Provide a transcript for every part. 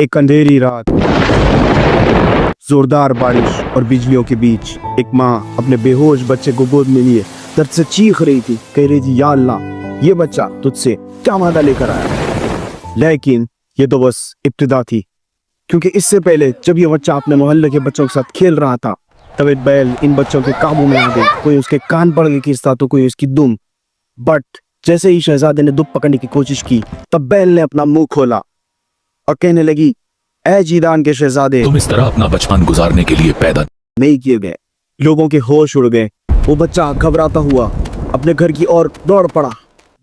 ایک اندھیری رات، زوردار بارش اور بجلیوں کے بیچ ایک ماں اپنے بے ہوش بچے کو گود میں لیے درد سے چیخ رہی تھی، کہہ رہی تھی یا اللہ یہ بچہ تجھ سے کیا وعدہ لے کر آیا۔ لیکن یہ تو بس ابتدا تھی، کیونکہ اس سے پہلے جب یہ بچہ اپنے محلے کے بچوں کے ساتھ کھیل رہا تھا تب ایک بیل ان بچوں کے قابو میں آ گئی۔ کوئی اس کے کان پڑ کے کھینچتا تو کوئی اس کی دم، بٹ جیسے ہی شہزادے نے دم پکڑنے کی کوشش کی تب بیل نے اپنا منہ کھولا اور کہنے لگی اے جیدان کے شہزادے، تم اس طرح اپنا بچپن گزارنے کے لیے پیدا نہیں کیے گئے۔ لوگوں کے ہوش اڑ گئے، وہ بچہ گھبراتا ہوا اپنے گھر کی اور دوڑ پڑا،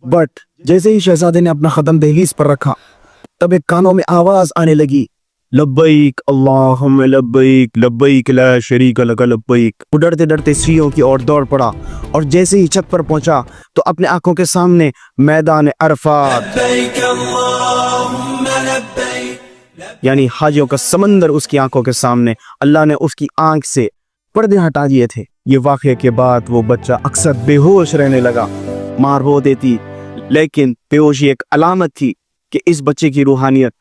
بٹ جیسے ہی شہزادے نے اپنا قدم دہلیز پر رکھا تب ایک کانوں میں آواز آنے لگی لبیک اللہم لبیک لبیک لا شریک لک لبیک۔ وہ ڈرتے ڈرتے سیڑھیوں کی اور دوڑ پڑا اور جیسے ہی چھت پر پہنچا تو اپنے آنکھوں کے سامنے میدان عرفات یعنی حاجیوں کا سمندر اس کی آنکھوں کے سامنے۔ اللہ نے اس کی آنکھ سے پردے ہٹا دیے تھے۔ یہ واقعے کے بعد وہ بچہ اکثر بے ہوش رہنے لگا، ماں رو دیتی، لیکن بے ہوشی ایک علامت تھی کہ اس بچے کی روحانیت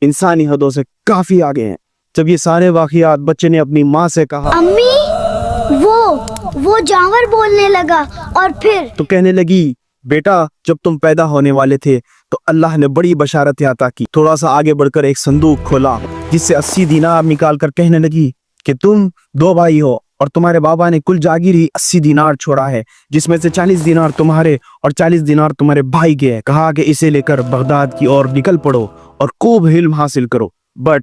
انسانی حدوں سے کافی آگے ہیں۔ جب یہ سارے واقعات بچے نے اپنی ماں سے کہا، امی وہ جانور بولنے لگا اور پھر تو کہنے لگی بیٹا جب تم پیدا ہونے والے تھے تو اللہ نے بڑی بشارت عطا کی۔ تھوڑا سا آگے بڑھ کر ایک صندوق کھولا جس سے 80 دینار نکال کر کہنے لگی کہ تم 2 بھائی ہو اور تمہارے بابا نے کل جاگیر ہی 80 دینار چھوڑا ہے، جس میں سے 40 دینار تمہارے اور 40 دینار تمہارے بھائی کے ہیں۔ کہا کہ اسے لے کر بغداد کی اور نکل پڑو اور خوب علم حاصل کرو۔ بٹ